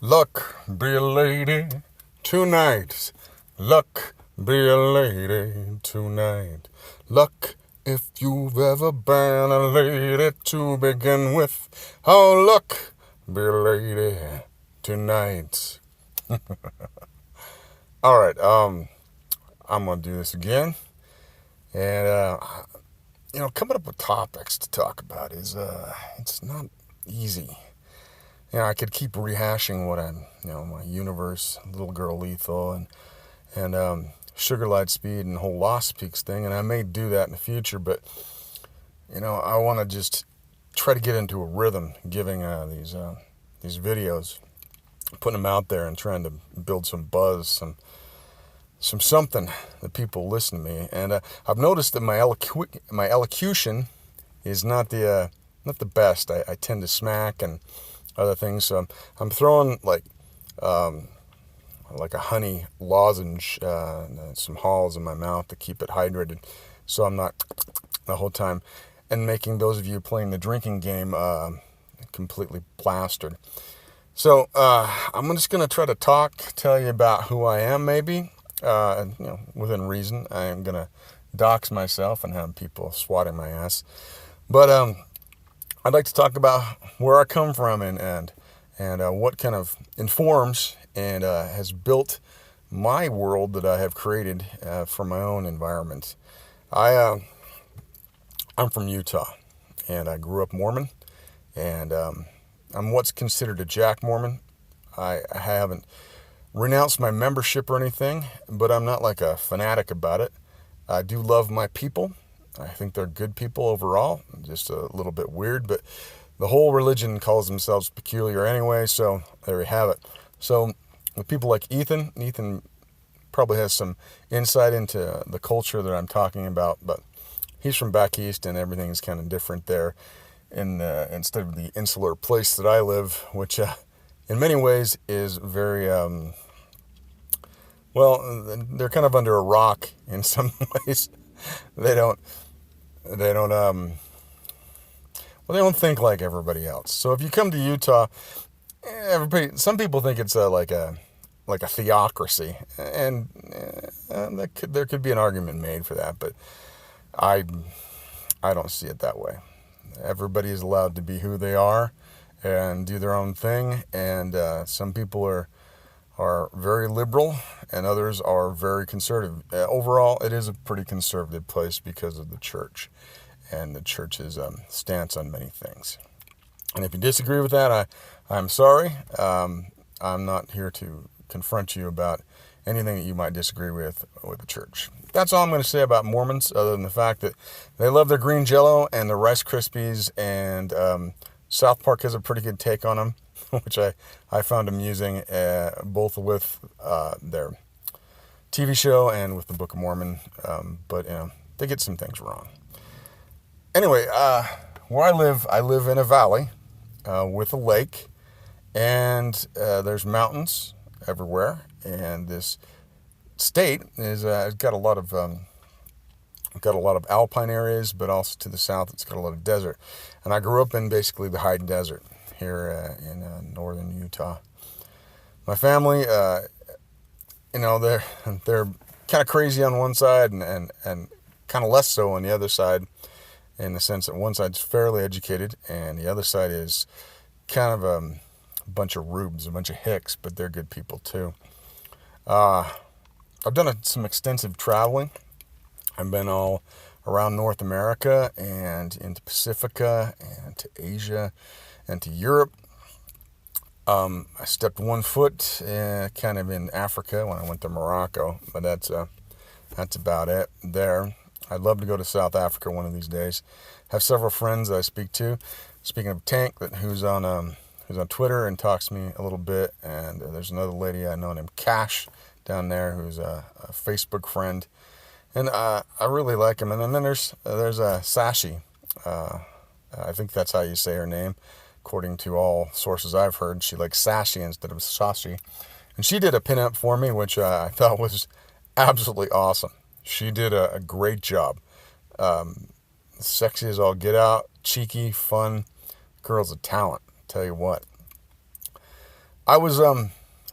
Luck be a lady tonight. Luck be a lady tonight. Luck if you've ever been a lady to begin with. Oh, luck be a lady tonight. All right, I'm gonna do this again, and coming up with topics to talk about is it's not easy. I could keep rehashing what I'm, my universe, Little Girl Lethal, and Sugar Light Speed and the whole Lost Peaks thing, and I may do that in the future, but, I want to just try to get into a rhythm, giving these videos, putting them out there and trying to build some buzz, some something that people listen to me. And I've noticed that my elocution is not the best. I tend to smack and other things. So I'm throwing like a honey lozenge, some halls in my mouth to keep it hydrated, so I'm not the whole time, and making those of you playing the drinking game completely plastered. So I'm just gonna try to tell you about who I am, maybe, within reason. I am gonna dox myself and have people swatting my ass, but I'd like to talk about where I come from and what kind of informs and has built my world that I have created for my own environment. I'm from Utah, and I grew up Mormon, and I'm what's considered a Jack Mormon. I haven't renounced my membership or anything, but I'm not like a fanatic about it. I do love my people. I think they're good people overall, just a little bit weird, but the whole religion calls themselves peculiar anyway, so there you have it. So with people like Ethan probably has some insight into the culture that I'm talking about, but he's from back east and everything's kind of different there instead of the insular place that I live, which in many ways is very, they're kind of under a rock in some ways. They don't they don't they don't think like everybody else. So if you come to Utah, some people think it's like a theocracy, and there could be an argument made for that, but I don't see it that way. Everybody is allowed to be who they are and do their own thing, and some people are very liberal and others are very conservative. Overall, it is a pretty conservative place because of the church and the church's stance on many things. And if you disagree with that, I'm sorry. I'm not here to confront you about anything that you might disagree with the church. That's all I'm going to say about Mormons, other than the fact that they love their green Jell-O and their Rice Krispies, and South Park has a pretty good take on them, which I found amusing, both with their TV show and with the Book of Mormon, but they get some things wrong. Anyway, where I live in a valley with a lake, and there's mountains everywhere, and this state is got a lot of alpine areas, but also to the south it's got a lot of desert. And I grew up in basically the high desert here in northern Utah. My family, they're kind of crazy on one side and kind of less so on the other side, in the sense that one side's fairly educated and the other side is kind of a bunch of rubes, a bunch of hicks, but they're good people too. I've done some extensive traveling. I've been all around North America and into Pacifica and to Asia and to Europe. I stepped one foot kind of in Africa when I went to Morocco, but that's about it there. I'd love to go to South Africa one of these days. Have several friends that I speak to. Speaking of Tank, who's on Twitter and talks to me a little bit, and there's another lady I know named Cash down there who's a Facebook friend, and I really like him. And then there's Sashi. I think that's how you say her name, according to all sources I've heard. She likes Sashi instead of Sashi, and she did a pinup for me, which I thought was absolutely awesome. She did a great job. Sexy as all get out, cheeky, fun. Girl's a talent, tell you what. I was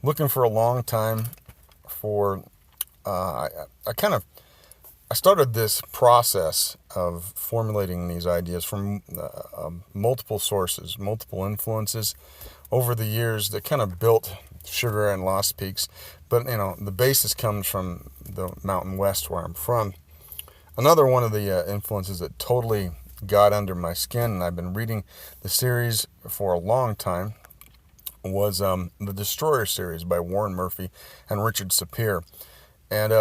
looking for a long time for. I kind of I started this process of formulating these ideas from multiple sources, multiple influences over the years that kind of built Sugar and Lost Peaks. But the basis comes from the Mountain West where I'm from. Another one of the influences that totally got under my skin, and I've been reading the series for a long time, was the Destroyer series by Warren Murphy and Richard Sapir. And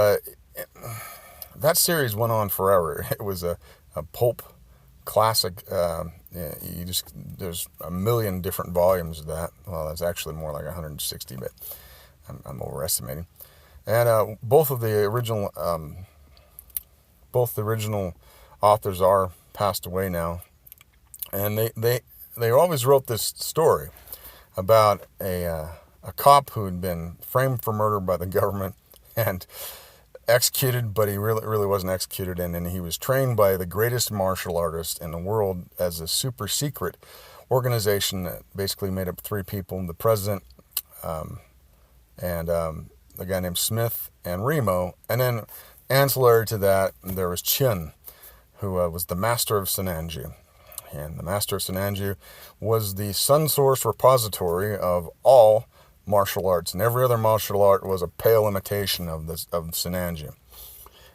that series went on forever. It was a pulp classic. There's a million different volumes of that. Well, there's actually more like 160, but I'm overestimating. And both the original authors are passed away now, and they always wrote this story about a cop who had been framed for murder by the government and executed, but he really wasn't executed, and then he was trained by the greatest martial artist in the world as a super secret organization that basically made up three people: the president, and a guy named Smith, and Remo, and then ancillary to that there was Chin, who was the master of Sinanju. And the master of Sinanju was the sun source repository of all martial arts, and every other martial art was a pale imitation of Sinanju.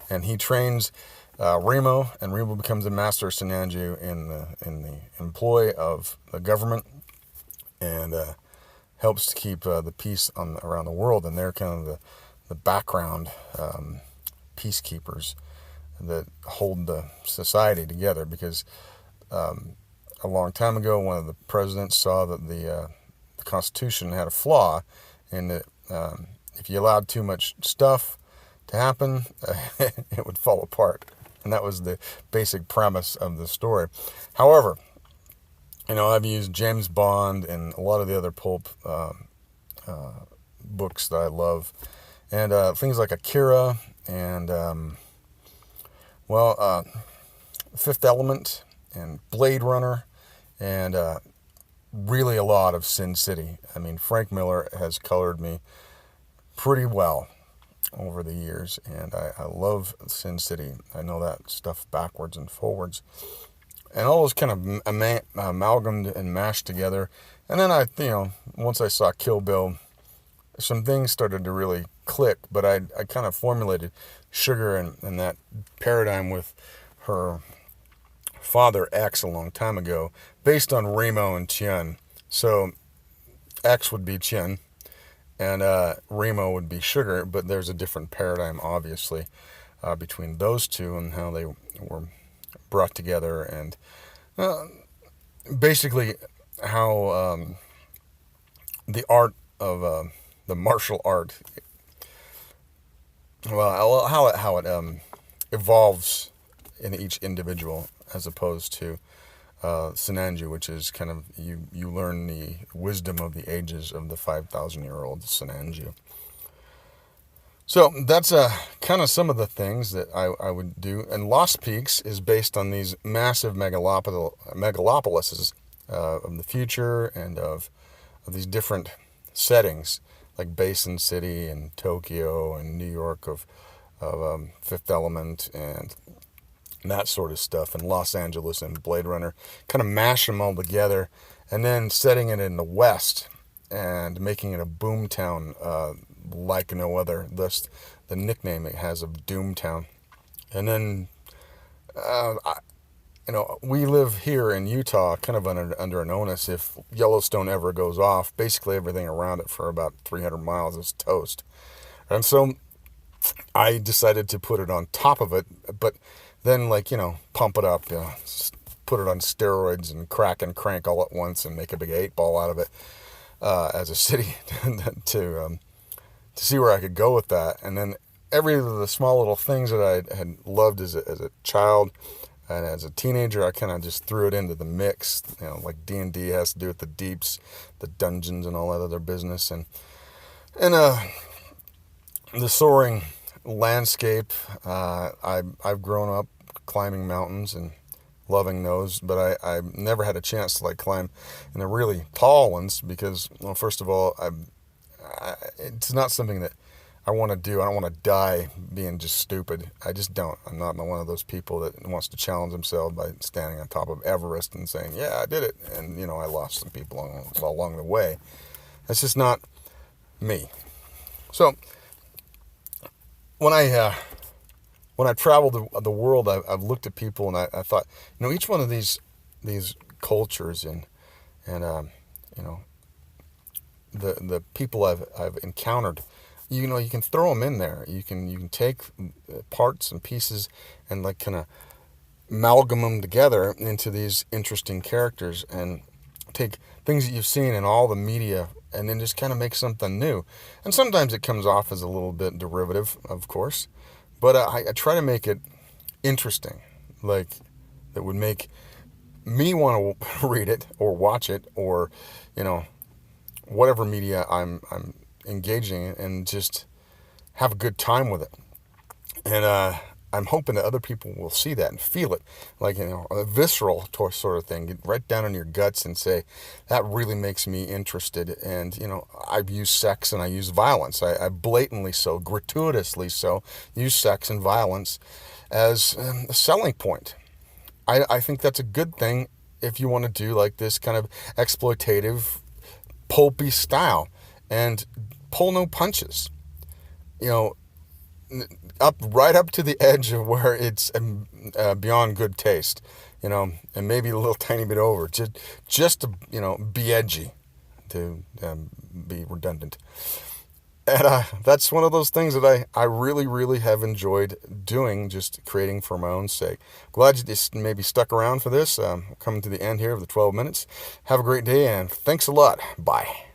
And he trains Remo, and Remo becomes the master of Sinanju in the employ of the government, and helps to keep the peace around the world. And they're kind of the background peacekeepers that hold the society together, because a long time ago, one of the presidents saw that the Constitution had a flaw in that if you allowed too much stuff to happen, it would fall apart. And that was the basic premise of the story. However, I've used James Bond and a lot of the other pulp books that I love, and things like Akira and Fifth Element and Blade Runner, and really a lot of Sin City. I mean, Frank Miller has colored me pretty well over the years, and I love Sin City. I know that stuff backwards and forwards, and all those kind of amalgamated and mashed together. And then once I saw Kill Bill, some things started to really click, but I kind of formulated Sugar and that paradigm with her father X a long time ago, based on Remo and Chien. So X would be Chien, and Remo would be Sugar, but there's a different paradigm, obviously, between those two and how they were brought together, and basically how the art of the martial art, how it evolves in each individual, as opposed to Sinanju, which is kind of you learn the wisdom of the ages of the 5,000-year-old Sinanju. So that's kind of some of the things that I would do. And Lost Peaks is based on these massive megalopolises of the future, and of these different settings, like Basin City and Tokyo and New York of Fifth Element and that sort of stuff, and Los Angeles and Blade Runner. Kind of mash them all together, and then setting it in the West and making it a boomtown like no other. Thus, the nickname it has of Doomtown. And then, we live here in Utah, kind of under an onus. If Yellowstone ever goes off, basically everything around it for about 300 miles is toast. And so I decided to put it on top of it, but then, pump it up, put it on steroids and crack and crank all at once and make a big 8-ball out of it as a city to see where I could go with that. And then every of the small little things that I had loved as a child and as a teenager, I kind of just threw it into the mix. Like D&D has to do with the deeps, the dungeons, and all that other business, and the soaring landscape. I've grown up climbing mountains and loving those, but I never had a chance to like climb in the really tall ones because, well, first of all, it's not something that I want to do. I don't want to die being just stupid. I just don't. I'm not one of those people that wants to challenge himself by standing on top of Everest and saying, yeah, I did it. And, I lost some people along the way. That's just not me. So when I traveled the world, I've looked at people and I thought, each one of these cultures and the people I've encountered, you can throw them in there. You can take parts and pieces and like kind of amalgam them together into these interesting characters and take things that you've seen in all the media and then just kind of make something new. And sometimes it comes off as a little bit derivative, of course, but I try to make it interesting, like that would make me want to read it or watch it or, whatever media I'm engaging in and just have a good time with it. And I'm hoping that other people will see that and feel it, like, a visceral sort of thing. Get right down in your guts and say, that really makes me interested. And, I've used sex and I use violence. I blatantly so, gratuitously so, use sex and violence as a selling point. I think that's a good thing if you want to do like this kind of exploitative, pulpy style and pull no punches. Right up to the edge of where it's beyond good taste, and maybe a little tiny bit over, just to be edgy, to be redundant. And that's one of those things that I really, really have enjoyed doing, just creating for my own sake. Glad you just maybe stuck around for this. Coming to the end here of the 12 minutes. Have a great day, and thanks a lot. Bye.